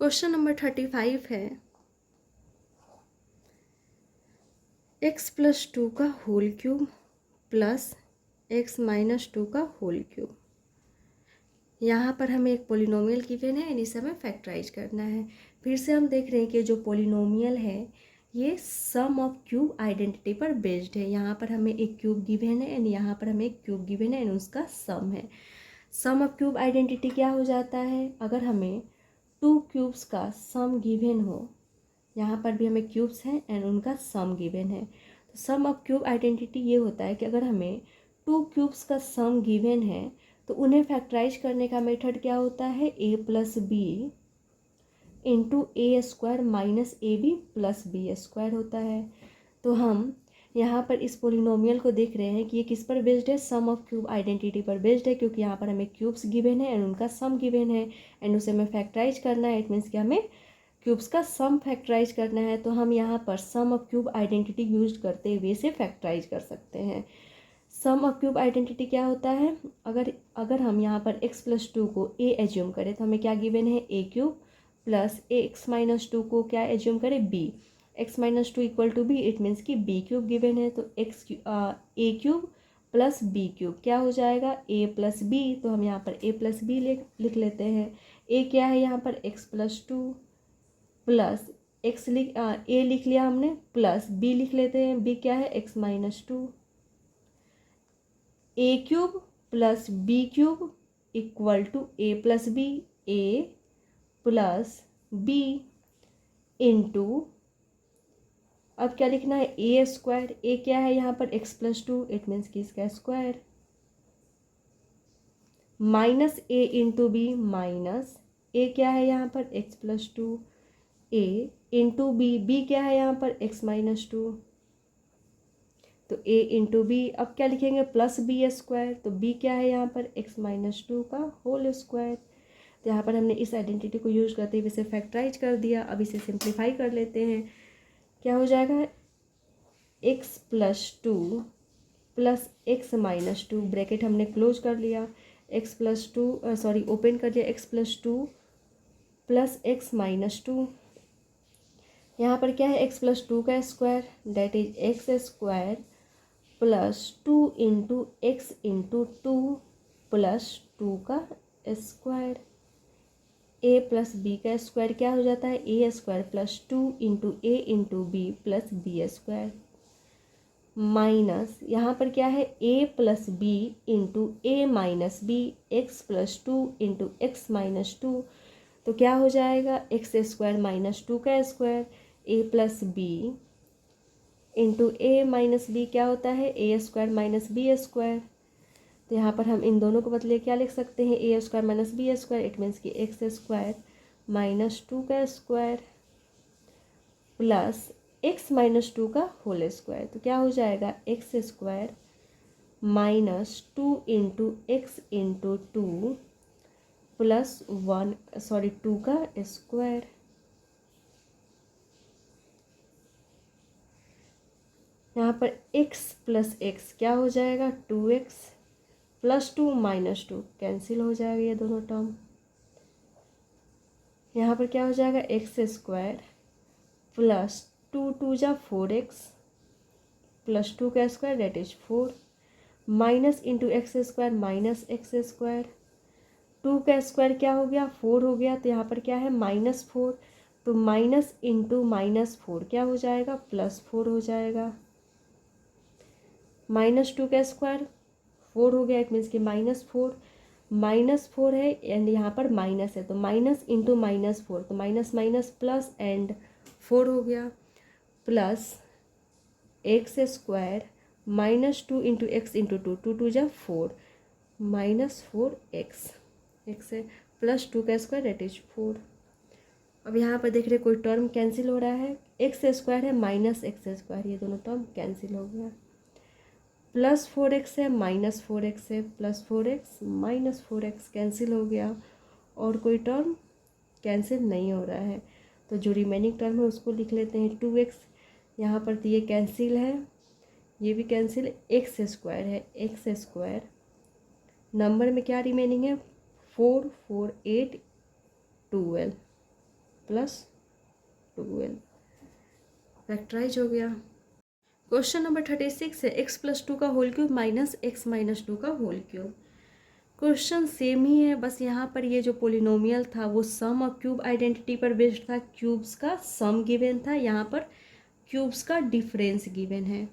Question number 35 है x+2 का whole cube plus x-2 का होल क्यूब। यहाँ पर हमें एक पोलिनोमियल गिवन है एंड इसे हमें फैक्टराइज करना है। फिर से हम देख रहे हैं कि जो पोलिनोमियल है ये सम ऑफ क्यूब आइडेंटिटी पर बेस्ड है। यहाँ पर हमें एक क्यूब गिवन है एंड यहाँ पर हमें एक क्यूब गिवन है एंड उसका सम है। सम ऑफ क्यूब आइडेंटिटी क्या हो जाता है, अगर हमें टू क्यूब्स का सम गिवन हो, यहाँ पर भी हमें क्यूब्स हैं एंड उनका सम गिवन है, तो सम ऑफ क्यूब आइडेंटिटी ये होता है कि अगर हमें टू क्यूब्स का सम गिवन है तो उन्हें फैक्टराइज करने का मेथड क्या होता है, a plus B into A square minus A B plus B square होता है। तो हम यहाँ पर इस पोलिनोमियल को देख रहे हैं कि ये किस पर बेस्ड है, सम ऑफ क्यूब आइडेंटिटी पर बेस्ड है, क्योंकि यहाँ पर हमें क्यूब्स गिवन है एंड उनका सम गिवन है एंड उसे हमें फैक्टराइज करना है। इट मीन्स कि हमें क्यूब्स का सम फैक्टराइज करना है, तो हम यहाँ पर सम ऑफ क्यूब आइडेंटिटी यूज करते हुए इसे फैक्टराइज कर सकते हैं। सम ऑफ क्यूब आइडेंटिटी क्या होता है, अगर हम यहाँ पर x+2 को a एज्यूम करें तो हमें क्या गिवन है, a क्यूब प्लस x-2 को क्या एज्यूम करें, b। x-2 equal to b, it means कि b क्यूब गिवन है, तो a cube plus b cube क्या हो जाएगा, a प्लस b। तो हम यहाँ पर a प्लस बी लिख लेते हैं। a क्या है यहाँ पर x+2 प्लस a लिख लिया हमने, प्लस b लिख लेते हैं, b क्या है x-2। a cube plus b cube equal to a plus B, a plus b into, अब क्या लिखना है, a स्क्वायर। a क्या है यहाँ पर x+2, इट मीन्स कि इसका square, minus a into B, minus a क्या है यहाँ पर x+2, a into B, B क्या है यहाँ पर x-2, तो a इंटू बी। अब क्या लिखेंगे, प्लस बी स्क्वायर, तो b क्या है यहाँ पर x-2 का होल स्क्वायर। तो यहाँ पर हमने इस आइडेंटिटी को यूज करते हुए इसे फैक्टराइज कर दिया। अब इसे सिंप्लीफाई कर लेते हैं, क्या हो जाएगा, x+2 प्लस x-2, ब्रैकेट हमने क्लोज कर लिया, ओपन कर दिया, x+2 प्लस x-2, यहाँ पर क्या है, x+2 का square that is X square plus 2 into X into 2 plus 2 का स्क्वायर। a प्लस बी का स्क्वायर क्या हो जाता है, a square plus 2 into A into B plus B square, minus यहाँ पर क्या है, a plus B into A minus B, x+2 into x-2, तो क्या हो जाएगा, एक्स स्क्वायर माइनस 2 का square, a plus B into A minus B क्या होता है, A square minus B square. तो यहाँ पर हम इन दोनों को बदले क्या लिख सकते हैं, A square minus B square, it means कि एक्स स्क्वायर माइनस 2 का स्क्वायर प्लस x-2 का होल स्क्वायर। तो क्या हो जाएगा, x square minus 2 into X into 2 plus 2 का स्क्वायर। यहाँ पर x प्लस एक्स क्या हो जाएगा, 2x प्लस 2 माइनस 2 कैंसिल हो जाएगा ये दोनों टर्म। यहाँ पर क्या हो जाएगा, एक्स स्क्वायर प्लस 2 जा 4x प्लस 2 का square that is 4, minus into x square minus x square, 2 का स्क्वायर क्या हो गया, 4 हो गया, तो यहाँ पर क्या है -4, तो माइनस इंटू -4 क्या हो जाएगा, +4 हो जाएगा, -2 का स्क्वायर 4 हो गया, इट मीन्स कि -4 है एंड यहाँ पर माइनस है, तो माइनस इंटू -4, तो माइनस माइनस प्लस एंड 4 हो गया, plus X square -2 into X into 2 जा 4 -4x, एक्स है प्लस 2 का स्क्वायर डेट इज 4। अब यहाँ पर देख रहे कोई टर्म कैंसिल हो रहा है, एक्स स्क्वायर है माइनस एक्स स्क्वायर, ये दोनों टर्म कैंसिल हो गया, प्लस 4x है माइनस 4x है, plus 4x minus 4x cancel हो गया, और कोई टर्म कैंसिल नहीं हो रहा है, तो जो रिमेनिंग टर्म है उसको लिख लेते हैं 2x। यहाँ पर तो ये कैंसिल है, ये भी कैंसिल, एक्स स्क्वायर है, एक्स स्क्वायर नंबर में क्या रिमेनिंग है, 4 4 8 12, प्लस 12 फैक्टराइज हो गया। क्वेश्चन नंबर 36 है x प्लस 2 का whole cube minus x minus 2 का होल क्यूब। क्वेश्चन सेम ही है, बस यहाँ पर ये जो पोलिनोमियल था वो सम और क्यूब आइडेंटिटी पर बेस्ड था। क्यूब्स का सम गिवन था, यहाँ पर क्यूब्स का डिफरेंस गिवन है।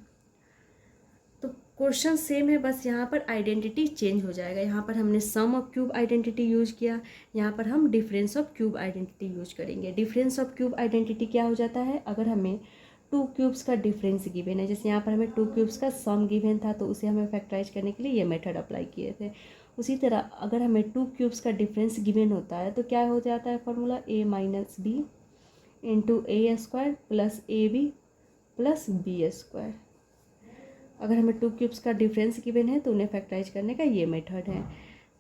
तो क्वेश्चन सेम है, बस यहाँ पर आइडेंटिटी चेंज हो जाएगा। यहाँ पर हमने सम ऑफ क्यूब आइडेंटिटी यूज किया, यहाँ पर हम difference of cube identity use करेंगे। डिफरेंस ऑफ क्यूब आइडेंटिटी क्या हो जाता है, अगर हमें टू क्यूब्स का डिफरेंस गिवन है, जैसे यहाँ पर हमें टू क्यूब्स का सम गिवन था तो उसे हमें फैक्टराइज करने के लिए ये मेथड अप्लाई किए थे। उसी तरह अगर हमें टू क्यूब्स का डिफरेंस गिवन होता है तो क्या हो जाता है formula, a minus B into A square plus A B plus B square. अगर हमें टू क्यूब्स का डिफरेंस गिवन है तो उन्हें फैक्टराइज करने का ये मेथड है।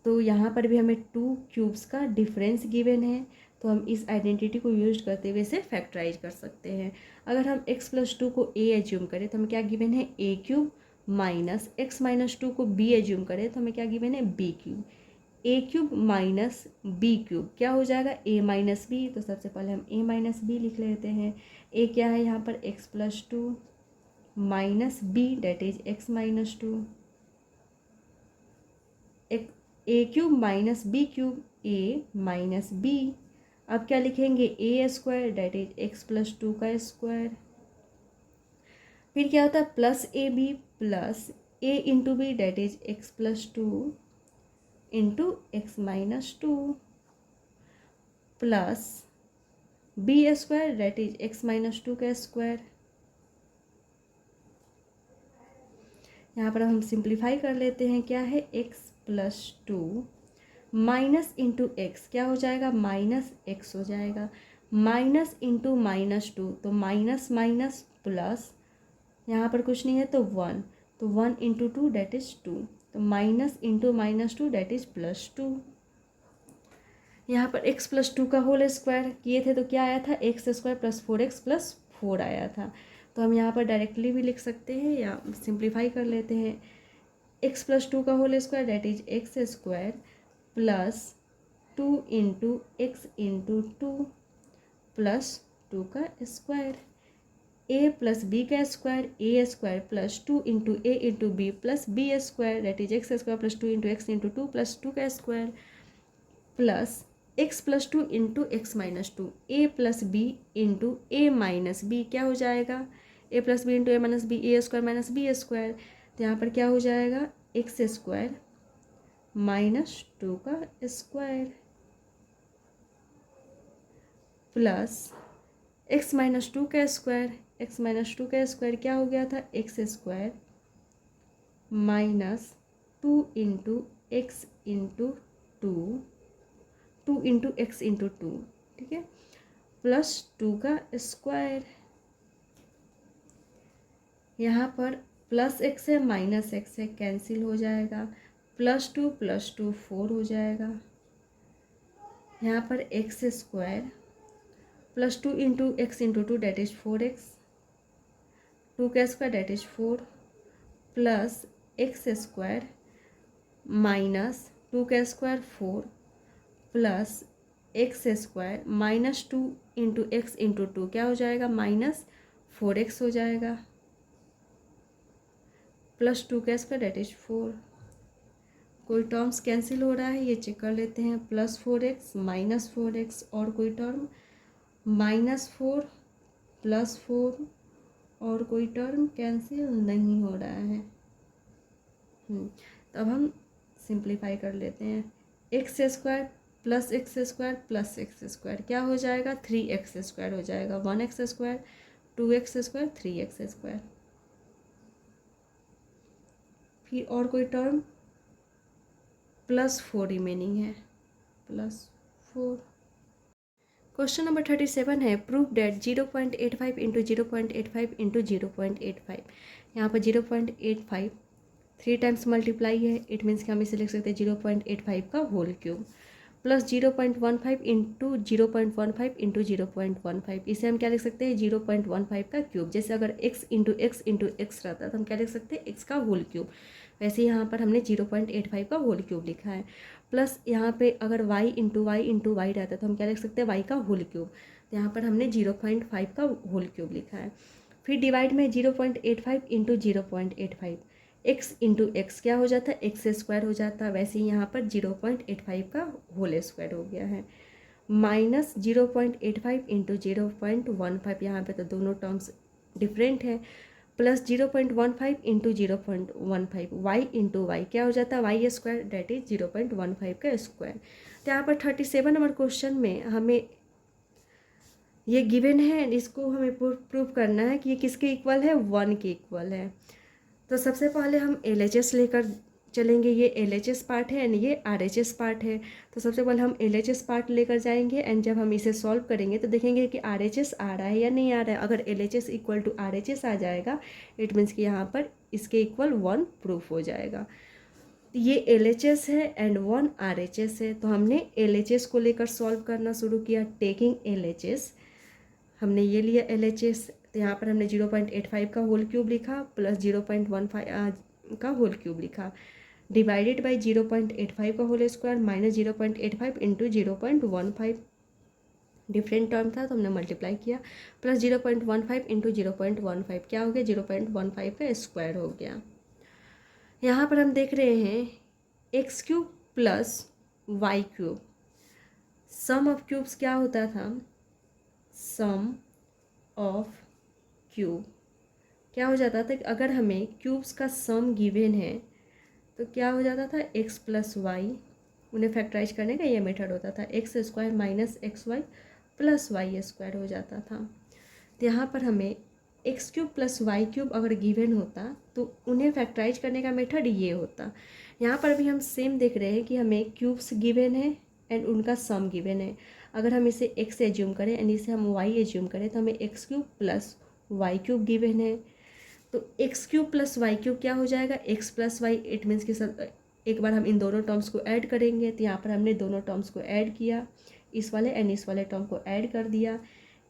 तो यहाँ पर भी हमें टू क्यूब्स का डिफरेंस गिवन है, तो हम इस आइडेंटिटी को यूज करते हुए इसे फैक्टराइज कर सकते हैं। अगर हम x प्लस 2 को a एज्यूम करें तो हमें क्या गिवन है, a cube minus x minus 2 को b एज्यूम करें तो हमें क्या गिवन है, b cube. a cube minus b cube क्या हो जाएगा, a माइनस b। तो सबसे पहले हम a माइनस b लिख लेते हैं। a क्या है यहाँ पर, x plus 2 minus b that is x minus 2। a cube minus b cube, a minus b। अब क्या लिखेंगे, A square that is X plus 2 का स्क्वायर। फिर क्या होता है, plus A B plus A into B that is X plus 2 into X minus 2 plus B square that is X minus 2 का square. यहाँ पर हम सिंप्लीफाई कर लेते हैं, क्या है, x plus 2 minus into x क्या हो जाएगा, माइनस एक्स हो जाएगा। माइनस इंटू माइनस 2 तो माइनस माइनस प्लस, यहाँ पर कुछ नहीं है तो 1, तो 1 इंटू 2 डेट इज 2, तो minus into minus 2 that is plus 2। यहाँ पर x प्लस 2 का होल स्क्वायर किए थे तो क्या आया था, X square plus 4x plus 4 आया था। तो हम यहाँ पर डायरेक्टली भी लिख सकते हैं या सिंप्लीफाई कर लेते हैं। x प्लस 2 का whole square that is X square plus 2 into X into 2 plus 2 का स्क्वायर। a प्लस बी का square, A square plus 2 into A into B plus B square that is X square plus 2 into X into 2 plus 2 का square plus X plus 2 into X minus 2, A plus B into A minus B क्या हो जाएगा, A plus B into A minus B, A square minus B square. तो यहाँ पर क्या हो जाएगा, एक्स स्क्वायर माइनस 2 का स्क्वायर प्लस एक्स माइनस 2 का स्क्वायर। एक्स माइनस 2 का स्क्वायर क्या हो गया था, X square minus 2 into X into 2 into X into 2, ठीक है, प्लस 2 का स्क्वायर। यहाँ पर प्लस एक्स है माइनस एक्स है, कैंसिल हो जाएगा, प्लस 2 4 हो जाएगा। यहाँ पर X square plus 2 into X into 2 that is 4x, 2 का square that is 4 plus X square minus 2 का square 4 plus X square minus 2 into X into 2 क्या हो जाएगा, माइनस 4x हो जाएगा प्लस 2 का स्क्वायर डेट इज 4। कोई टर्म्स कैंसिल हो रहा है ये चेक कर लेते हैं, प्लस 4x माइनस 4x और कोई टर्म माइनस 4 प्लस 4 और कोई टर्म कैंसिल नहीं हो रहा है। तब हम सिंप्लीफाई कर लेते हैं, x square plus X square plus X square क्या हो जाएगा, 3x स्क्वायर हो जाएगा, 1x square 2x square 3x square. फिर और कोई टर्म प्लस 4 रिमेनिंग है, प्लस 4। क्वेश्चन नंबर 37 है, प्रूव डेट 0.85 इंटू 0.85 इंटू 0.85। यहाँ पर 0.85 3 टाइम्स मल्टीप्लाई है, इट मीन्स कि हम इसे लिख सकते हैं 0.85 का whole cube plus 0.15 into 0.15 into 0.15, इसे हम क्या लिख सकते हैं, 0.15 का क्यूब। जैसे अगर x इंटू एक्स रहता है तो हम क्या लिख सकते हैं, x का होल क्यूब। वैसे यहाँ पर हमने 0.85 का होल क्यूब लिखा है। प्लस यहाँ पे अगर y इंटू वाई रहता है तो हम क्या लिख सकते हैं, y का होल क्यूब। तो यहाँ पर हमने 0.5 का होल क्यूब लिखा है। फिर डिवाइड में 0.85 इंटू 0.85, एक्स इंटू एक्स क्या हो जाता है, एक्स स्क्वायर हो जाता है। वैसे ही यहाँ पर 0.85 का होल स्क्वायर हो गया है, माइनस 0.85 इंटू 0.15, यहाँ पे तो दोनों टर्म्स डिफरेंट है, plus 0.15 into 0.15, Y into Y क्या हो जाता है, वाई स्क्वायर, डेट इज 0.15 का स्क्वायर। तो यहाँ पर 37 नंबर क्वेश्चन में हमें ये गिवन है, इसको हमें प्रूव करना है कि ये किसके इक्वल है, 1 के इक्वल है। तो सबसे पहले हम LHS लेकर चलेंगे, ये LHS पार्ट है एंड ये RHS पार्ट है। तो सबसे पहले हम LHS पार्ट लेकर जाएंगे एंड जब हम इसे सॉल्व करेंगे तो देखेंगे कि RHS आ रहा है या नहीं आ रहा है। अगर LHS इक्वल टू RHS आ जाएगा इट मीन्स कि यहाँ पर इसके इक्वल 1 प्रूफ हो जाएगा। ये LHS है एंड 1 RHS है। तो हमने LHS को लेकर सॉल्व करना शुरू किया, टेकिंग LHS। हमने ये लिया LHS, तो यहाँ पर हमने 0.85 का होल क्यूब लिखा प्लस 0.15 का होल क्यूब लिखा, डिवाइडेड बाई 0.85 का whole square minus 0.85 into 0.15, different term था तो हमने मल्टीप्लाई किया, प्लस 0.15 इंटू 0.15 क्या हो गया, 0.15 का स्क्वायर हो गया। यहाँ पर हम देख रहे हैं x cube plus Y cube, sum of cubes क्या होता था, सम ऑफ क्यूब क्या हो जाता था कि अगर हमें क्यूब्स का सम गिवन है तो क्या हो जाता था, एक्स प्लस वाई, उन्हें फैक्टराइज करने का ये मेथड होता था, X square minus x Y plus Y square हो जाता था। तो यहाँ पर हमें X cube plus Y cube अगर गिवन होता तो उन्हें फैक्टराइज करने का मेथड ये होता। यहाँ पर भी हम सेम देख रहे हैं कि हमें क्यूब्स गिवन है एंड उनका सम गिवन है। अगर हम इसे एक्स एज्यूम करें एंड इसे हम वाई एज्यूम करें तो हमें X cube plus Y cube given है। तो X cube plus Y cube क्या हो जाएगा, X plus Y, it means के साथ एक बार हम इन दोनों टर्म्स को ऐड करेंगे। तो यहाँ पर हमने दोनों टर्म्स को ऐड किया, इस वाले एंड इस वाले टर्म को ऐड कर दिया,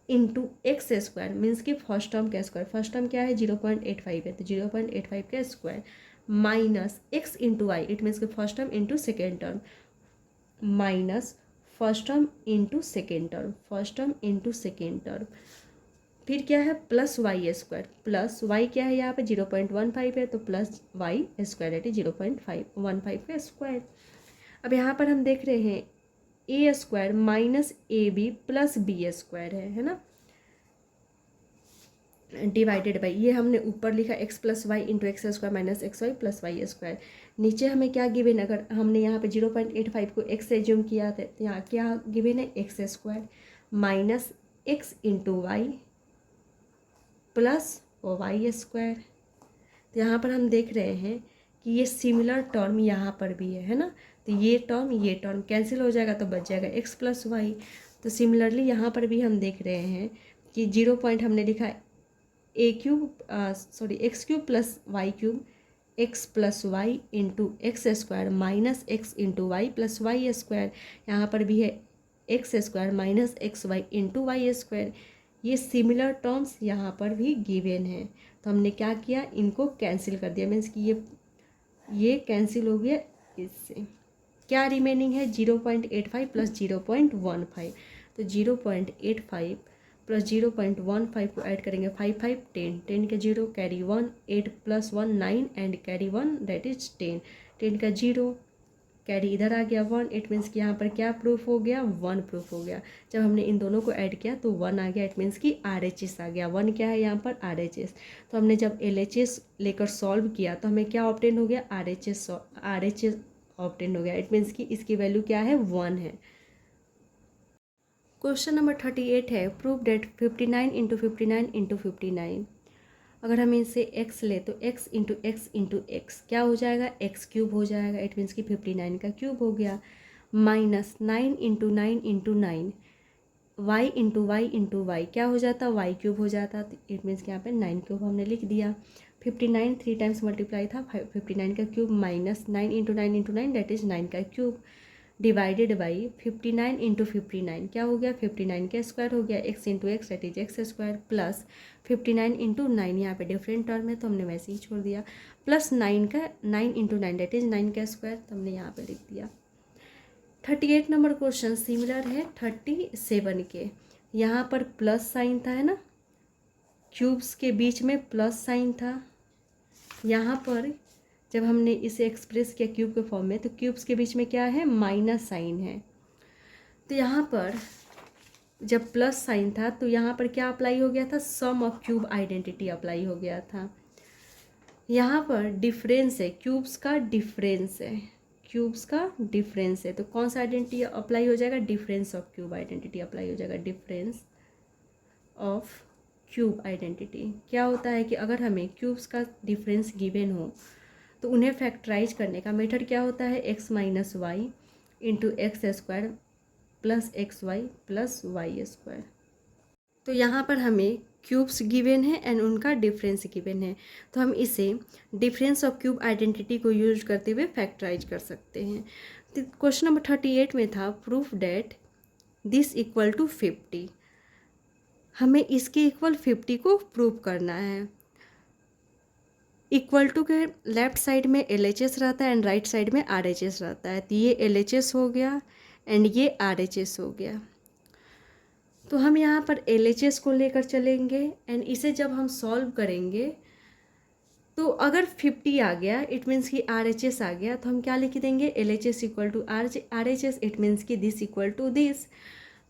इंटू एक्स स्क्वायर मीन्स कि फर्स्ट टर्म का स्क्वायर, फर्स्ट टर्म क्या है 0.85 है तो 0.85 का square, minus x into Y, it means कि first term into second term, minus first term into second term, first term into second term, फिर क्या है plus Y square, plus Y क्या है यहाँ पे 0.15 है तो प्लस वाई स्क्वायर है 0.15 का स्क्वायर। अब यहाँ पर हम देख रहे हैं A square minus A B plus B square है ना, डिवाइडेड बाई, ये हमने ऊपर लिखा X plus Y into x square minus x Y plus Y square. नीचे हमें क्या गिवन, अगर हमने यहाँ पे 0.85 को एक्स से एज्यूम किया था तो यहाँ क्या गिवन है, x square minus x into Y plus Y square. तो यहाँ पर हम देख रहे हैं कि ये सिमिलर टर्म यहाँ पर भी है ना, तो ये टर्म कैंसिल हो जाएगा तो बच जाएगा एक्स प्लस वाई। तो सिमिलरली यहाँ पर भी हम देख रहे हैं कि 0 पॉइंट हमने लिखा x cube plus Y cube, x plus Y into x square minus x into Y plus Y square. यहाँ पर भी है x square minus x y into y square. ये सिमिलर टर्म्स यहाँ पर भी गिवन है तो हमने क्या किया, इनको कैंसिल कर दिया, मीन्स कि ये कैंसिल हो गया इससे। क्या रिमेनिंग है 0.85 प्लस 0.15, तो 0.85 प्लस 0.15 को ऐड करेंगे 5 5 10 10 का 0 carry 1 8 plus 1 9 and carry 1 that is 10 10 का 0 कैरी इधर आ गया 1, इट मीन्स कि यहाँ पर क्या प्रूफ हो गया, 1 प्रूफ हो गया। जब हमने इन दोनों को ऐड किया तो 1 आ गया, इट मीन्स कि RHS आ गया। 1 क्या है यहाँ पर, RHS। तो हमने जब LHS लेकर सॉल्व किया तो हमें क्या ऑब्टेन हो गया, RHS ऑब्टेन हो गया, इट मीन्स कि इसकी वैल्यू क्या है, 1 है। क्वेश्चन नंबर 38 है, प्रूव डेट 59 इंटू 59 इंटू 59। अगर हम इसे x ले तो x इंटू एक्स क्या हो जाएगा, x क्यूब हो जाएगा, इट मीन्स कि 59 का क्यूब हो गया, minus 9 into 9 into 9, y into Y क्या हो जाता, y क्यूब हो जाता, इट मीन्स कि यहाँ पे 9 क्यूब हमने लिख दिया। 59 3 टाइम्स मल्टीप्लाई था, 59 का cube minus 9 into 9 that is 9 का क्यूब, डिवाइडेड बाई 59 इंटू 59 क्या हो गया, 59 का स्क्वायर हो गया, x into x that is X square, plus 59 into 9, यहाँ पे डिफरेंट टर्म है तो हमने वैसे ही छोड़ दिया, प्लस 9 इंटू 9 दैट इज 9 का स्क्वायर, तो हमने यहाँ पे लिख दिया। 38 नंबर क्वेश्चन सिमिलर है 37 के, यहाँ पर प्लस साइन था, है ना, क्यूब्स के बीच में प्लस साइन था। यहाँ पर जब हमने इसे एक्सप्रेस किया क्यूब के फॉर्म में, तो क्यूब्स के बीच में क्या है, माइनस साइन है। तो यहाँ पर जब प्लस साइन था तो यहाँ पर क्या अप्लाई हो गया था, सम ऑफ क्यूब आइडेंटिटी अप्लाई हो गया था। यहाँ पर डिफरेंस है, क्यूब्स का डिफरेंस है, क्यूब्स का डिफरेंस है, तो कौन सा आइडेंटिटी अप्लाई हो जाएगा, difference of cube identity apply हो जाएगा, डिफरेंस ऑफ क्यूब आइडेंटिटी। क्या होता है कि अगर हमें क्यूब्स का डिफरेंस गिवन हो तो उन्हें फैक्टराइज करने का मेथड क्या होता है, x minus y into x square plus x Y plus Y square. तो यहाँ पर हमें क्यूब्स गिवन है एंड उनका डिफरेंस गिवन है, तो हम इसे डिफरेंस ऑफ क्यूब आइडेंटिटी को यूज करते हुए फैक्टराइज कर सकते हैं। तो क्वेश्चन नंबर 38 में था proof that this equal to 50। हमें इसके इक्वल 50 को प्रूव करना है। इक्वल टू के लेफ्ट साइड में LHS रहता है एंड राइट साइड में RHS रहता है, तो ये LHS हो गया एंड ये RHS हो गया। तो हम यहाँ पर LHS को लेकर चलेंगे एंड इसे जब हम सॉल्व करेंगे तो अगर 50 आ गया इट मीन्स कि RHS आ गया, तो हम क्या लिख देंगे, LHS equal to RHS, it means कि दिस इक्वल टू दिस।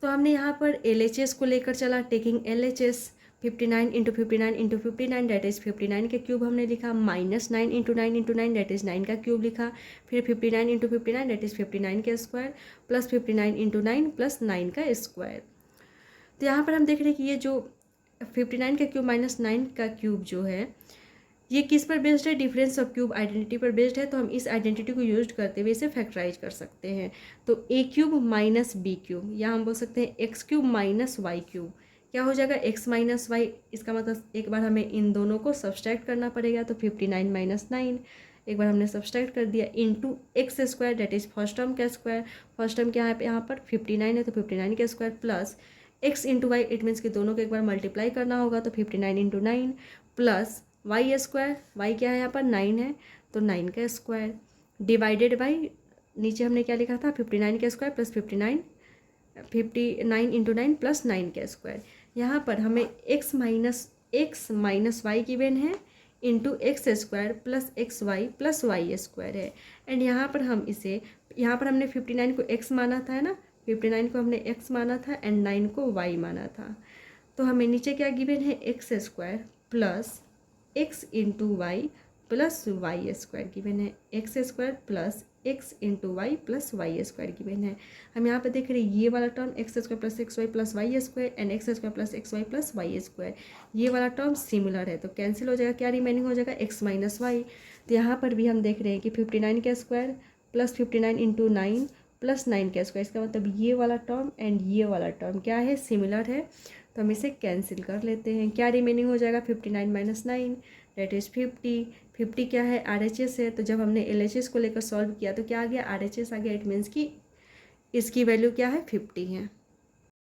तो हमने यहाँ पर LHS को लेकर चला, taking LHS 59 into 59 into 59 that is 59 के क्यूब हमने लिखा, minus 9 into 9 into 9 that is 9 का क्यूब लिखा, फिर 59 इंटू 59 डेट इज़ 59 का स्क्वायर प्लस 59 इंटू 9 प्लस 9 का स्क्वायर। तो यहाँ पर हम देख रहे हैं कि ये जो 59 का क्यूब माइनस 9 का क्यूब जो है ये किस पर बेस्ड है, डिफरेंस ऑफ क्यूब आइडेंटिटी पर बेस्ड है, तो हम इस आइडेंटिटी को यूज करते हुए इसे फैक्टराइज कर सकते हैं। तो a cube minus b cube, या हम बोल सकते हैं x cube minus y cube, क्या हो जाएगा, x माइनस वाई। इसका मतलब एक बार हमें इन दोनों को सब्सट्रैक्ट करना पड़ेगा, तो 59 माइनस 9 एक बार हमने सब्सट्रैक्ट कर दिया, into x square that is first term का स्क्वायर, फर्स्ट टर्म क्या है यहाँ पर 59 है तो 59 का square plus x into Y, it means कि दोनों को एक बार मल्टीप्लाई करना होगा, तो 59 into 9 plus Y square, y क्या है यहाँ पर 9 है तो 9 का स्क्वायर डिवाइडेड बाई, नीचे हमने क्या लिखा था 59 का स्क्वायर प्लस 59 इंटू 9 प्लस 9 का स्क्वायर। यहाँ पर हमें x माइनस वाई गिवन है into x square plus x Y plus Y square है, एंड यहाँ पर हम इसे, यहाँ पर हमने 59 को x माना था, है ना, 59 को हमने x माना था एंड 9 को y माना था, तो हमें नीचे क्या गिवन है, x square plus x into Y plus Y square given है, x square plus x into Y plus Y square given है। हम यहाँ पे देख रहे हैं ये वाला term X square plus x Y plus Y square and X square plus x Y plus Y square, ये वाला टर्म सिमिलर है तो कैंसिल हो जाएगा, क्या रिमेनिंग हो जाएगा एक्स माइनस वाई। तो यहाँ पर भी हम देख रहे हैं कि 59 का स्क्वायर प्लस 59 इंटू 9 प्लस 9 का स्क्वायर, इसका मतलब ये वाला टर्म एंड ये वाला टर्म क्या है, सिमिलर है, तो हम इसे कैंसिल कर लेते हैं। क्या रिमेनिंग हो जाएगा 59 माइनस 9 डेट इज़ 50 क्या है, RHS है, तो जब हमने LHS को लेकर सॉल्व किया तो क्या आ गया, RHS आ गया, इट मीन्स कि इसकी वैल्यू क्या है 50 है।